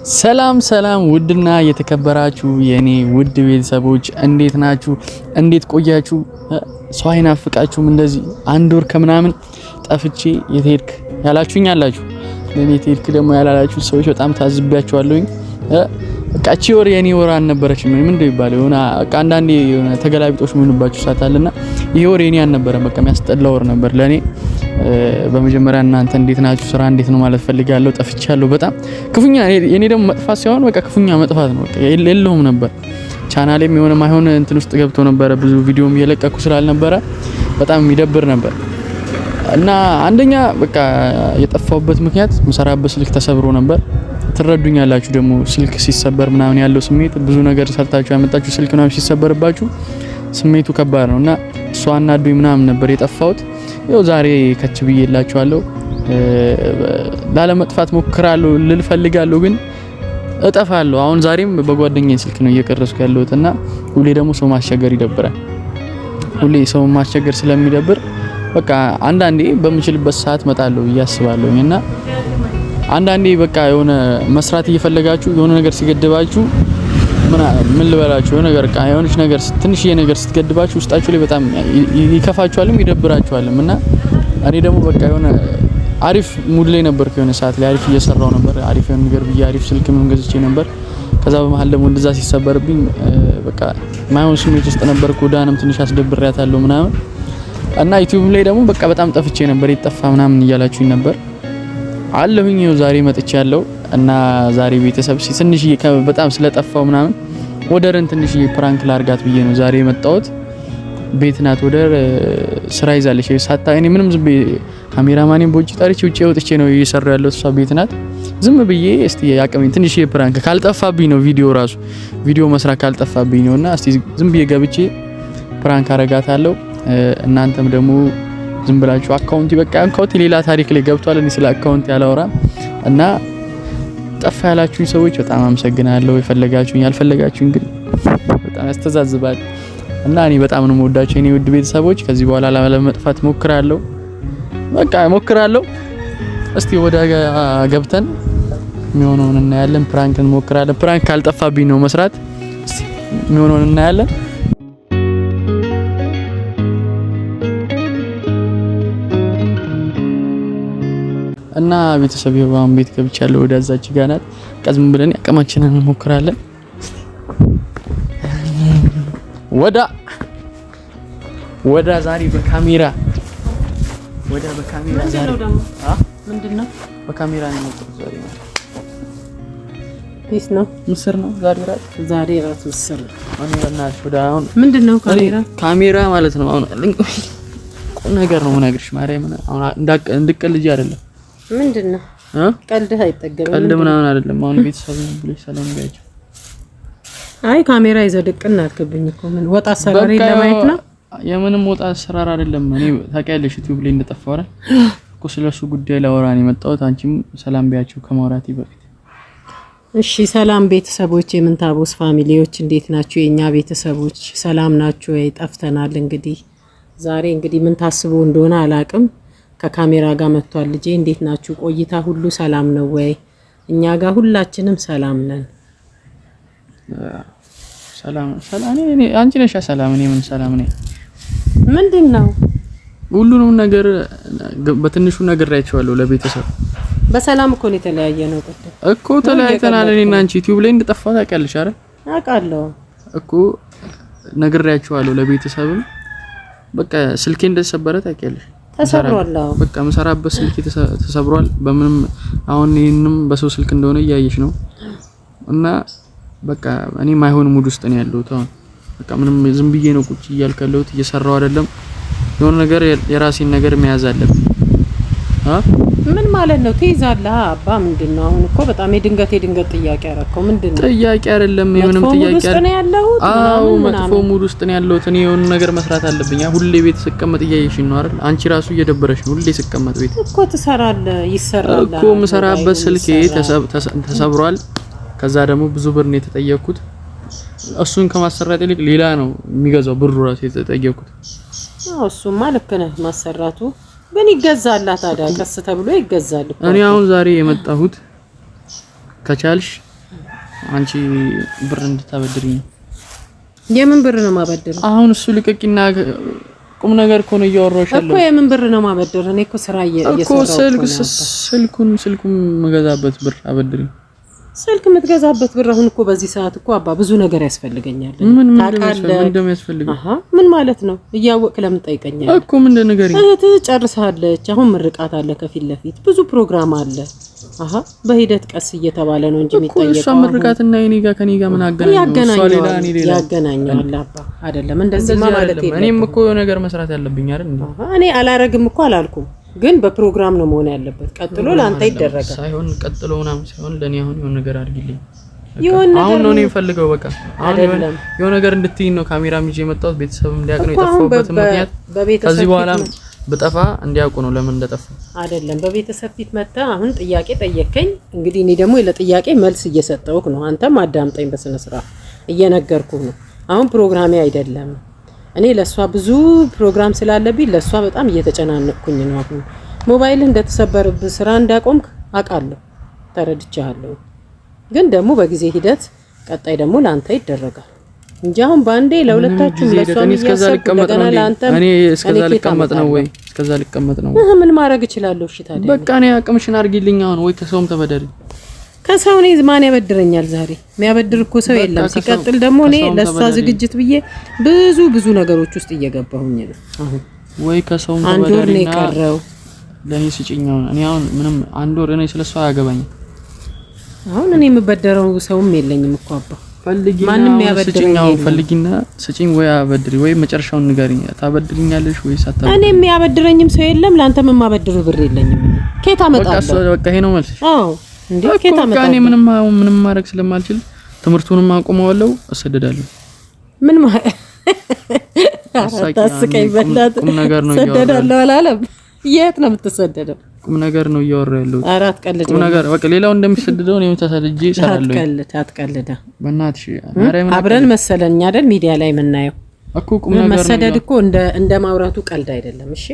ሰላም ሰላም ውድና የተከበራችሁ የኔ ውድ ቤተሰቦች እንዴት ናችሁ? እንዴት ቆያችሁ? ሰው አይናፍቃችሁም? እንደዚህ አንድ ወር ከምናምን ጠፍቼ የት ሄድክ ያላችሁኝ አላችሁ። ለኔ የት ሄድክ ደግሞ ያላላችሁ ሰዎች በጣም ታዝቢያችኋለሁኝ። በቃ እቺ ወር የኔ ወር አልነበረችም። ምን እንደሚባል የሆነ በቃ አንዳንዴ የሆነ ተገላቢጦሽ ምንባችሁ ሰዓት አለና ይሄ ወር የኔ አልነበረም። በቃ የሚያስጠላ ወር ነበር ለኔ። በመጀመሪያ እናንተ እንዴት ናችሁ? ስራ እንዴት ነው ማለት ፈልጋለሁ። ጠፍቻለሁ በጣም ክፉኛ። የኔ ደግሞ መጥፋት ሳይሆን በቃ ክፉኛ መጥፋት ነው። በቃ የለሁም ነበር። ቻናሌም የሆነ ማይሆን እንትን ውስጥ ገብቶ ነበር። ብዙ ቪዲዮም እየለቀኩ ስላልነበረ በጣም የሚደብር ነበር እና አንደኛ በቃ የጠፋውበት ምክንያት መሰራበት ስልክ ተሰብሮ ነበር። ትረዱኛላችሁ ደግሞ ስልክ ሲሰበር ምናምን ያለው ስሜት ብዙ ነገር ሰርታችሁ ያመጣችሁ ስልክ ምናምን ሲሰበርባችሁ ስሜቱ ከባድ ነውና እሷ አናዱኝ ምናምን ነበር የጠፋሁት። ያው ዛሬ ከች ብዬላችኋለሁ። ላለመጥፋት ሞክራለሁ ልል ፈልጋለሁ ግን እጠፋለሁ። አሁን ዛሬም በጓደኛዬ ስልክ ነው እየቀረስኩ ያለሁትና ሁሌ ደግሞ ሰው ማስቸገር ይደብራል። ሁሌ ሰው ማስቸገር ስለሚደብር በቃ አንዳንዴ በምችልበት ሰዓት መጣለሁ እያስባለሁና አንዳንዴ በቃ የሆነ መስራት እየፈለጋችሁ የሆነ ነገር ሲገድባችሁ ምን ልበላችሁ የሆነ ነገር ቃ የሆነች ነገር ትንሽዬ ነገር ስትገድባችሁ ውስጣችሁ ላይ በጣም ይከፋችኋልም ይደብራችኋልም እና እኔ ደግሞ በቃ የሆነ አሪፍ ሙድ ላይ ነበርኩ። የሆነ ሰዓት ላይ አሪፍ እየሰራው ነበር። አሪፍ የሆነ ነገር ብዬ አሪፍ ስልክ ምን ገዝቼ ነበር። ከዛ በመሃል ደግሞ እንደዛ ሲሰበርብኝ በቃ ማይሆን ስሜት ውስጥ ነበርኩ። ዳንም ትንሽ አስደብሬያታለሁ ምናምን እና ዩቲዩብ ላይ ደግሞ በቃ በጣም ጠፍቼ ነበር። ይጠፋ ምናምን እያላችሁኝ ነበር አለሁኝ። ይኸው ዛሬ መጥቻለሁ እና ዛሬ ቤተሰብ ትንሽዬ በጣም ስለጠፋው ምናምን ወደርን ትንሽዬ ፕራንክ ላርጋት ብዬ ነው ዛሬ የመጣሁት። ቤት ናት ወደር ስራ ይዛለች ሳታ እኔ ምንም ዝም ብዬ ካሜራማኔን ቦጭ ጠርቼ ውጪ ወጥቼ ነው እየሰራው ያለው። እሷ ቤት ናት። ዝም ብዬ እስቲ ያቀመኝ ትንሽዬ ፕራንክ ካልጠፋብኝ ነው ቪዲዮ መስራት ካልጠፋብኝ ነውና እስቲ ዝም ብዬ ገብቼ ፕራንክ አረጋታለሁ። እናንተም ደግሞ ዝም ብላችሁ አካውንት በቃ አካውንት ሌላ ታሪክ ላይ ገብቷል። እኔ ስለ አካውንት ያላወራም እና ጠፋ ያላችሁኝ ሰዎች በጣም አመሰግናለሁ። የፈለጋችሁኝ ያልፈለጋችሁኝ ግን በጣም ያስተዛዝባል እና እኔ በጣም ነው የምወዳችሁ የኔ ውድ ቤተሰቦች። ከዚህ በኋላ ለመጥፋት ሞክራለሁ። በቃ ሞክራለሁ። እስቲ ወደ ገብተን የሚሆነውን እናያለን። ፕራንክ እንሞክራለን። ፕራንክ ካልጠፋብኝ ነው መስራት። እስቲ የሚሆነውን እናያለን። እና ቤተሰብ የባን ቤት ገብቻለሁ። ወደዛች ጋር ናት። ቀዝም ብለን ያቀማችንን እንሞክራለን። ወዳ ዛሬ በካሜራ ዛሬ ምንድነው በካሜራ ነው ዛሬ ነው ፒስ ነው ምስር ነው ዛሬ ራት ምስር አንናሽ ወዳ አሁን ምንድነው ካሜራ ማለት ነው። አሁን ነገር ነው የምነግርሽ ማርያም። አሁን እንድቀልጂ አይደለም ምንድነው ቀልድህ አይጠገምም። ቀልድ ምናምን አይደለም። አሁን ቤተሰብ ነው ብለሽ ሰላም ጋይቸው። አይ ካሜራ ይዘህ ድቅና አልከብኝ እኮ ምን ወጣ አሰራር ለማየት ነው። የምንም ወጣ አሰራር አይደለም። እኔ ታውቂያለሽ ዩቲዩብ ላይ እንደጠፋው አይደል እኮ ስለሱ ጉዳይ ላወራ ነው የመጣሁት። አንቺም ሰላም ቢያቸው ከማውራቴ በፊት እሺ። ሰላም ቤተሰቦች፣ የምንታቦስ ፋሚሊዎች እንዴት ናችሁ? የኛ ቤተሰቦች ሰላም ናችሁ? ጠፍተናል። እንግዲህ ዛሬ ምን ታስቦ እንደሆነ አላቅም ከካሜራ ጋር መጥቷል ልጄ። እንዴት ናችሁ? ቆይታ ሁሉ ሰላም ነው ወይ? እኛ ጋር ሁላችንም ሰላም ነን። ሰላም እኔ አንቺ ነሽ ሰላም። እኔ ምን ሰላም ነኝ? ምንድነው ሁሉንም ነገር በትንሹ ነግሬያቸዋለሁ ለቤተሰብ። በሰላም እኮ ነው የተለያየ ነው እኮ ተለያይተናል። እኔና አንቺ ዩቲዩብ ላይ እንደጠፋው ታውቂያለሽ አይደል? አውቃለሁ እኮ ነግሬያቸዋለሁ ለቤተሰብም። በቃ ስልኬ እንደተሰበረ ታውቂያለሽ። ተሰብሯል። በቃ መሰራበት ስልክ ተሰብሯል። በምንም አሁን ይሄንም በሰው ስልክ እንደሆነ እያየሽ ነው። እና በቃ እኔ ማይሆን ሙድ ውስጥ ነው ያለሁት አሁን። በቃ ምንም ዝም ብዬ ነው ቁጭ እያልከለሁት እየሰራው አይደለም። የሆነ ነገር የራሴን ነገር መያዝ አለብኝ። ምን ማለት ነው ትይዛለህ? አባ ምንድነው አሁን እኮ በጣም የድንገት ጥያቄ አረከው። ምንድነው? ጥያቄ አይደለም የምንም ጥያቄ አይደለም። አዎ መጥፎ ሙድ ውስጥ ነው ያለሁት እኔ። የሆነ ነገር መስራት አለብኝ። ሁሌ ቤት ስቀመጥ እያየሽኝ ነው አይደል? አንቺ ራሱ እየደበረሽ ነው። ሁሌ ስቀመጥ ቤት እኮ ትሰራለህ። ይሰራል እኮ መሰራበት ስልኬ ተሰብሯል። ከዛ ደግሞ ብዙ ብር ነው የተጠየቅኩት። እሱን ከማሰራት ይልቅ ሌላ ነው የሚገዛው ብሩ ራሱ የተጠየቅኩት። እሱማ ልክ ነህ ማሰራቱ ግን ይገዛል። ታዲያ ቀስ ተብሎ ይገዛል እኮ። እኔ አሁን ዛሬ የመጣሁት ከቻልሽ አንቺ ብር እንድታበድሪኝ። የምን ብር ነው ማበደር? አሁን እሱ ልቀቂና ቁም ነገር እኮ ነው እያወራሁሽ ያለው እኮ። የምን ብር ነው ማበደር? እኔ እኮ ስራ እየሰራሁ እኮ ስልኩን መገዛበት ብር አበድሪኝ። ስልክ የምትገዛበት ብር አሁን እኮ በዚህ ሰዓት እኮ አባ ብዙ ነገር ያስፈልገኛል። ታውቃለህ? ምን ማለት ነው? እያወቅ ለምን ጠይቀኛለህ እኮ ምን እንደነገርኝ እህትህ ጨርሳለች። አሁን ምርቃት አለ ከፊት ለፊት ብዙ ፕሮግራም አለ። በሂደት ቀስ እየተባለ ነው እንጂ የሚጠየቀው እሷ ምርቃትና የኔ ጋር ከኔ ጋር ምን አገናኘው? እሷ ሌላ እኔ ሌላ ያገናኛል አባ አይደለም። እንደዚህ ማለት የለም። እኔም እኮ ነገር መስራት ያለብኝ አይደል? እኔ አላረግም እኮ አላልኩም፣ ግን በፕሮግራም ነው መሆን ያለበት። ቀጥሎ ላንተ ይደረጋል ሳይሆን ቀጥሎ ምናምን ሳይሆን ለኔ አሁን የሆነ ነገር አድርጊልኝ። አሁን ነው እኔ ፈልገው በቃ አሁን የሆነ ነገር እንድትይኝ ነው ካሜራም ይዤ የመጣሁት። ቤተሰብም እንዲያውቅ ነው የጠፋሁበት ምክንያት። ከዚህ በኋላ በጠፋ እንዲያውቁ ነው ለምን እንደጠፋ አይደለም። በቤተሰብ ፊት መጣ አሁን ጥያቄ ጠየቀኝ። እንግዲህ እኔ ደግሞ ለጥያቄ መልስ እየሰጠሁህ ነው። አንተም አዳምጠኝ በስነ ስርዓት እየነገርኩህ ነው። አሁን ፕሮግራሜ አይደለም። እኔ ለሷ ብዙ ፕሮግራም ስላለብኝ ለሷ በጣም እየተጨናነቅኩኝ ነው። አሁን ሞባይል እንደተሰበረብህ ስራ እንዳቆምክ አውቃለሁ፣ ተረድቻለሁ። ግን ደግሞ በጊዜ ሂደት ቀጣይ ደግሞ ላንተ ይደረጋል እንጂ አሁን ባንዴ ለሁለታችሁም ለሷም እንደገና ላንተ እኔ እስከዛ ልቀመጥ ነው ወይ? እስከዛ ልቀመጥ ነው? ምን ማድረግ እችላለሁ? እሺ ታዲያ በቃ እኔ አቅምሽን አድርጊልኝ አሁን። ወይ ከሰውም ተበደሪ። ከሰው እኔ ማን ያበድረኛል ዛሬ? የሚያበድር እኮ ሰው የለም። ሲቀጥል ደግሞ እኔ ለሷ ዝግጅት ብዬ ብዙ ነገሮች ውስጥ እየገባሁኝ ነው። አሁን ወይ ከሰውም ተበደሪ። አንድ ወር ነው የቀረው ለኔ ስጪኝ። እኔ አሁን ምንም አንድ ወር እኔ ስለሷ አያገባኝም። አሁን እኔ የምበደረው ሰውም የለኝም እኮ አባ። ማንም ያበድረኝ ፈልጊና ስጪኝ፣ ወይ አበድሪ ወይ መጨረሻውን ንገሪኝ። ታበድሪኛለሽ ወይ ሳታበድሪ? እኔ የሚያበድረኝም ሰው የለም፣ ላንተም የማበድረው ብር የለኝም። ኬታ መጣለሁ። በቃ ይሄ ነው መልስ። አዎ እንዴ ኬታ መጣለሁ። እኔ ምንም ማድረግ ስለማልችል ትምህርቱንም አቆመዋለሁ፣ እሰደዳለሁ። ምን ማለት ታስቀኝ በላት። ቁም ነገር ነው እሰደዳለሁ አላለም። የት ነው የምትሰደደው? ቁም ነገር ነው እያወራሁ ያለሁት። አራት ቀልድ ቁም ነገር በቃ ሌላው እንደሚሰደደው እኔም ተሰድጄ እሰራለሁ። አትቀልድ በእናትሽ። አብረን መሰለኝ አይደል ሚዲያ ላይ የምናየው እኮ ቁም ነገር ነው። መሰደድ እኮ እንደ ማውራቱ ቀልድ አይደለም። እሺ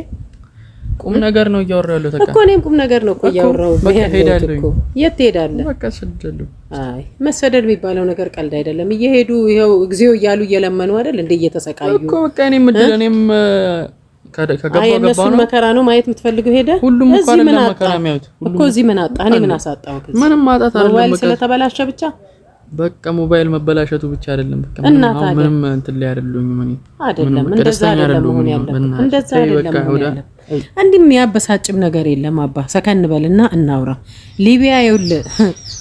ቁም ነገር ነው እያወራሁ ያለሁት እኮ እኔም ቁም ነገር ነው እኮ እያወራሁ ያለሁት። የት ትሄዳለህ? በቃ እሰደዳለሁ። አይ መሰደድ የሚባለው ነገር ቀልድ አይደለም። እየሄዱ ይኸው እግዚኦ እያሉ እየለመኑ አይደል እንደ እየተሰቃዩ እኮ በቃ እኔም ከገባው መከራ ነው ማየት የምትፈልገው። ሄደ ሁሉም እኮ አይደለም መከራ የሚያዩት እኮ እዚህ ምን አጣ? እኔ ምን አሳጣው? ምንም ማጣት አይደለም። ሞባይል ስለተበላሸ ብቻ በቃ ሞባይል መበላሸቱ ብቻ አይደለም። በቃ ምንም እንትን ላይ አይደለም። አይደለም እንደዛ አይደለም መሆን ያለበት። እንደዛ አይደለም መሆን ያለበት። እንዲህ የሚያበሳጭም ነገር የለም አባ። ሰከን በልና እናውራ። ሊቢያ ይኸውልህ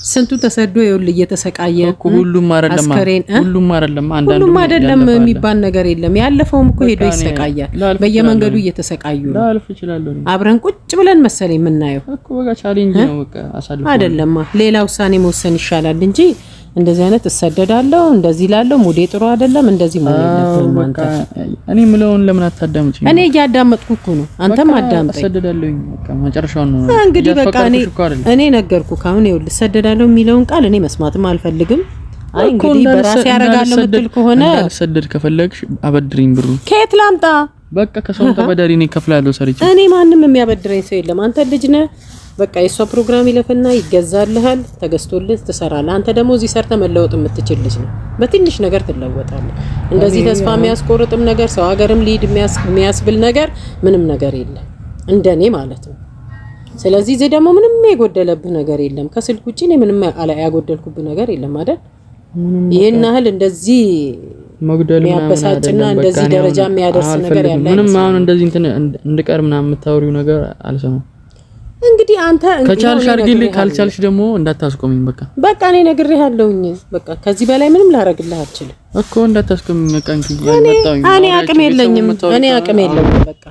ስንቱ ተሰዶ ይኸውልህ እየተሰቃየ እኮ ሁሉም አይደለም ሁሉም አይደለም የሚባል ነገር የለም። ያለፈውም እኮ ሄዶ ይሰቃያል። በየመንገዱ እየተሰቃዩ ላልፍ ይችላል። አብረን ቁጭ ብለን መሰለኝ የምናየው እኮ በቃ ቻሌንጅ ነው። በቃ አሳልፈው አይደለም ሌላ ውሳኔ መወሰን ይሻላል እንጂ እንደዚህ አይነት እሰደዳለሁ እንደዚህ ላለው ሙዴ ጥሩ አይደለም። እንደዚህ ማለት ነው። አንተ እኔ ምለውን ለምን አታዳምጪኝ? እኔ እያዳመጥኩ እኮ ነው። አንተም አዳምጠኝ። እሰደዳለሁኝ በቃ መጨረሻው ነው እንግዲህ። በቃ እኔ ነገርኩ። ካሁን ይኸውልህ እሰደዳለሁ የሚለውን ቃል እኔ መስማትም አልፈልግም። አይ እንግዲህ በራሴ ያረጋለሁ ምትል ከሆነ እሰደድ ከፈለግሽ አበድሪኝ ብሩ ከየት ላምጣ? በቃ ከሰው ተበደሪ እኔ ከፍላለሁ ሰርቼ። እኔ ማንንም የሚያበድረኝ ሰው የለም። አንተ ልጅ ነህ። በቃ የሷ ፕሮግራም ይለፈና ይገዛልሃል፣ ተገዝቶልህ ትሰራለህ። አንተ ደግሞ እዚህ ሰርተ መለወጥ የምትችል ልጅ ነው። በትንሽ ነገር ትለወጣለህ። እንደዚህ ተስፋ የሚያስቆርጥም ነገር ሰው ሀገርም ሊድ የሚያስብል ነገር ምንም ነገር የለም እንደኔ ማለት ነው። ስለዚህ እዚህ ደግሞ ምንም የጎደለብህ ነገር የለም። ከስልክ ውጪ እኔ ምንም ያጎደልኩብህ ነገር የለም አይደል? ይሄን ያህል እንደዚህ መግደል የሚያበሳጭና እንደዚህ ደረጃ የሚያደርስ ነገር ያለ ምንም አሁን እንደዚህ እንድቀር ምናምን የምታወሪው ነገር አልሰማም። እንግዲህ አንተ ከቻልሽ አድርጊልኝ፣ ካልቻልሽ ደግሞ እንዳታስቆሚኝ። በቃ እኔ ነግሬሃለሁኝ። በቃ ከዚህ በላይ ምንም ላረግልህ አልችልም እኮ እንዳታስቆሚኝ። በቃ እኔ አቅም የለኝም። በቃ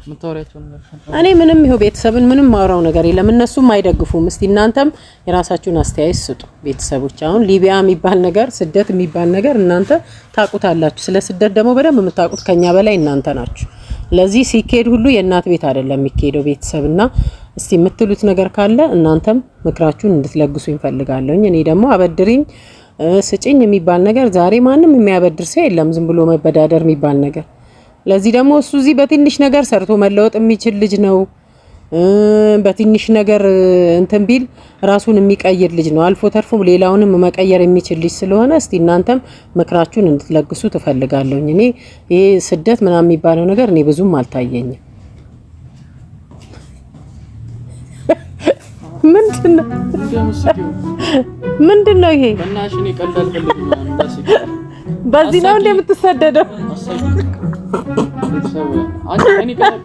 እኔ ምንም ይኸው ቤተሰብን ምንም ማውራው ነገር የለም። እነሱም አይደግፉም። እስቲ እናንተም የራሳችሁን አስተያየት ስጡ ቤተሰቦች። አሁን ሊቢያ የሚባል ነገር ስደት የሚባል ነገር እናንተ ታውቁታላችሁ። ስለ ስደት ደግሞ በደንብ የምታውቁት ከኛ በላይ እናንተ ናችሁ። ለዚህ ሲኬድ ሁሉ የእናት ቤት አይደለም የሚኬደው ቤተሰብና እስቲ የምትሉት ነገር ካለ እናንተም ምክራችሁን እንድትለግሱ ይፈልጋለሁ። እኔ ደግሞ አበድሪኝ ስጪኝ የሚባል ነገር ዛሬ ማንም የሚያበድር ሰው የለም። ዝም ብሎ መበዳደር የሚባል ነገር። ለዚህ ደግሞ እሱ እዚህ በትንሽ ነገር ሰርቶ መለወጥ የሚችል ልጅ ነው። በትንሽ ነገር እንትን ቢል ራሱን የሚቀይር ልጅ ነው። አልፎ ተርፎ ሌላውንም መቀየር የሚችል ልጅ ስለሆነ እስቲ እናንተም ምክራችሁን እንድትለግሱ ትፈልጋለሁ። እኔ ይሄ ስደት ምናምን የሚባለው ነገር እኔ ብዙም አልታየኝም። ምንድነው ይሄ? በዚህ ነው እንደምትሰደደው?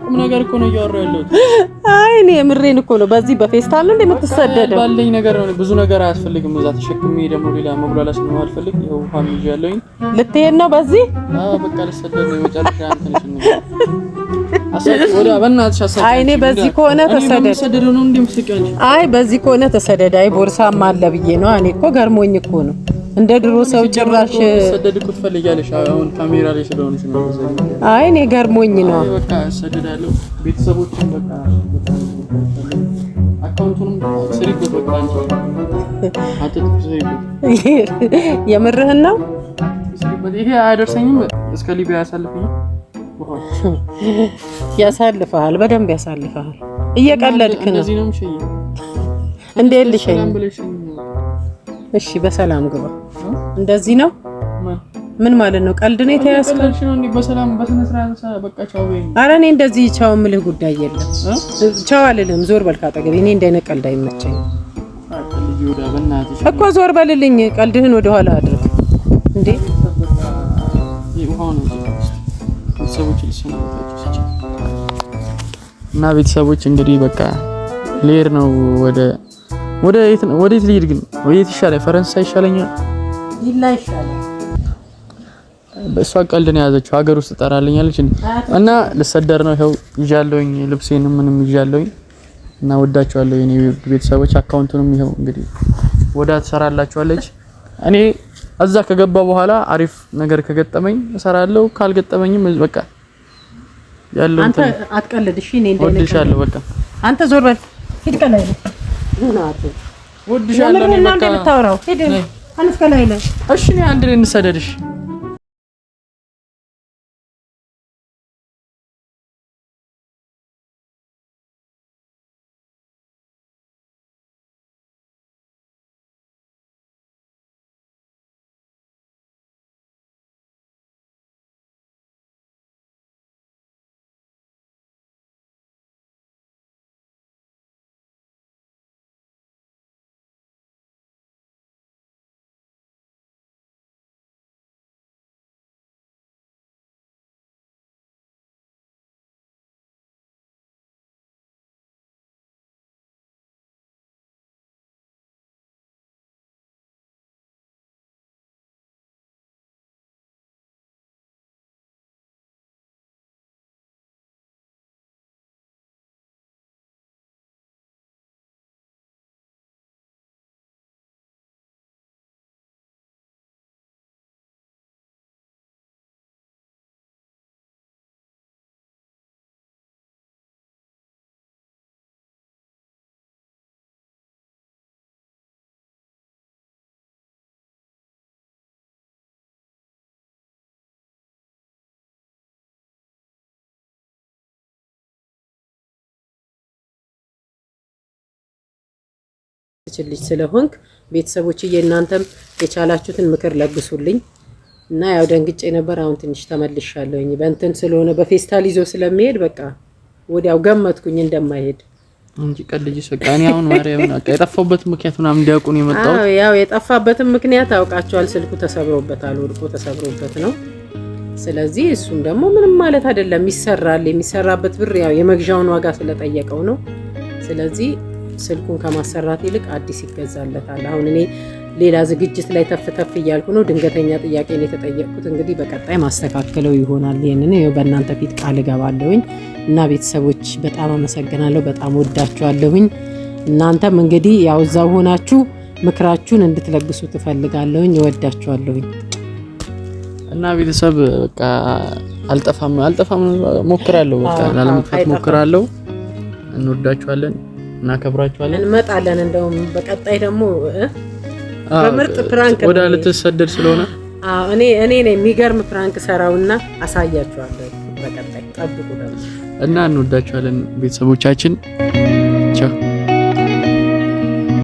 ቁም ነገር እኮ ነው እያወራሁ ያለሁት። አይ እኔ የምሬን እኮ ነው። በዚህ በፌስታል ነው እንደምትሰደደው? ባለኝ ነገር ነው። ብዙ ነገር አያስፈልግም። እዛ ተሸክሜ ደግሞ ሌላ መጉላላት ነው አልፈልግ። ይኸው ፋሚሊ ያለውኝ ልትሄድ ነው በዚህ? በቃ ልሰደድ ነው የመጨረሻ እንትን ነው። ወደ በእናትሽ አሳብ። አይ እኔ በዚህ ከሆነ ተሰደድ ነው እንደምትስቂው። አይ በዚህ ከሆነ ተሰደድ። አይ ቦርሳም አለ ብዬ ነው። እኔ እኮ ገርሞኝ እኮ ነው እንደ ድሮ ሰው ጭራሽ ሰደድ እኮ ትፈልጊያለሽ። አሁን ካሜራ ላይ ስለሆነሽ ነው። አይ እኔ ገርሞኝ ነው። በቃ ሰደዳለሁ። ቤተሰቦችን በቃ አካውንቱንም ስሪበት በቃ የምርህን ነው? ይሄ አያደርሰኝም። እስከ ሊቢያ ያሳልፈኛል። ያሳልፈሃል፣ በደንብ ያሳልፈሃል። እየቀለድክ ነው። እንደዚህ ነው የምሸኝ። እንዴት ልሸኝ? እሺ በሰላም ግባ። እንደዚህ ነው? ምን ማለት ነው? ቀልድ ነው የተያዝከው? በሰላም በስነ ስርዓት በቃ ቻው በይኝ። ኧረ እኔ እንደዚህ ቻው የምልህ ጉዳይ የለም። ቻው አልልህም። ዞር በል ካጠገቤ። እኔ እንደነ ቀልድ አይመቸኝም እኮ። ዞር በልልኝ። ቀልድህን ወደ ኋላ አድርግ እንዴ። እና ቤተሰቦች እንግዲህ በቃ ልሄድ ነው ወደ የት ልሂድ ግን? ወዴት ይሻላል? ፈረንሳይ ይሻለኛል? ይላ ይሻላል። በእሷ ቀልድ ነው የያዘችው። ሀገር ውስጥ ጠራልኛለች እና ልሰደር ነው። ይኸው ይዣለሁኝ፣ ልብሴንም ምንም ይዣለሁኝ እና ወዳቸዋለሁ የኔ ቤተሰቦች። አካውንቱንም ይኸው እንግዲህ ወዳ ትሰራላችኋለች። እኔ እዛ ከገባ በኋላ አሪፍ ነገር ከገጠመኝ እሰራለሁ፣ ካልገጠመኝም በቃ ያለው አንተ አትቀልድ። እሺ እኔ ወድሻለሁ። በቃ አንተ ዞር በል ሂድ። ከላይ ነው ወድሻለሁ። እኔ በቃ የምታወራው ሂድ። አንተ ከላይ ነው። እሺ እኔ አንድ ላይ እንሰደድሽ። ልጅ ስለሆንክ ቤተሰቦችዬ እናንተም የቻላችሁትን ምክር ለግሱልኝ እና ያው ደንግጬ ነበር። አሁን ትንሽ ተመልሻለሁኝ። በእንትን ስለሆነ በፌስታል ይዞ ስለሚሄድ በቃ ወዲያው ገመትኩኝ እንደማይሄድ እንጂ ቀልጅ ሰቃኒ። አሁን ማርያም የጠፋበት ምክንያት ምናምን እንዲያውቁ ነው የመጣው። ያው የጠፋበትን ምክንያት አውቃቸዋል። ስልኩ ተሰብሮበታል፣ ወድቆ ተሰብሮበት ነው። ስለዚህ እሱም ደግሞ ምንም ማለት አይደለም፣ ይሰራል። የሚሰራበት ብር ያው የመግዣውን ዋጋ ስለጠየቀው ነው። ስለዚህ ስልኩን ከማሰራት ይልቅ አዲስ ይገዛለታል። አሁን እኔ ሌላ ዝግጅት ላይ ተፍ እያልኩ ነው። ድንገተኛ ጥያቄ ነው የተጠየቅኩት። እንግዲህ በቀጣይ ማስተካከለው ይሆናል። ይሄንን ይኸው በእናንተ ፊት ቃል እገባለሁኝ እና ቤተሰቦች በጣም አመሰግናለሁ። በጣም ወዳችኋለሁኝ። እናንተም እንግዲህ ያው እዛው ሆናችሁ ምክራችሁን እንድትለግሱ ትፈልጋለሁኝ። እወዳችኋለሁኝ እና ቤተሰብ በቃ አልጠፋም ሞክራለሁ። በቃ ላለመጥፋት ሞክራለሁ። እንወዳችኋለን፣ እናከብራችኋለን፣ እንመጣለን። እንደውም በቀጣይ ደግሞ በምርጥ ፕራንክ ወደ ልትሰደድ ስለሆነ እኔ የሚገርም ፕራንክ ሰራውና አሳያችኋለሁ። በቀጣይ ጠብቁ ደግሞ እና እንወዳችኋለን ቤተሰቦቻችን።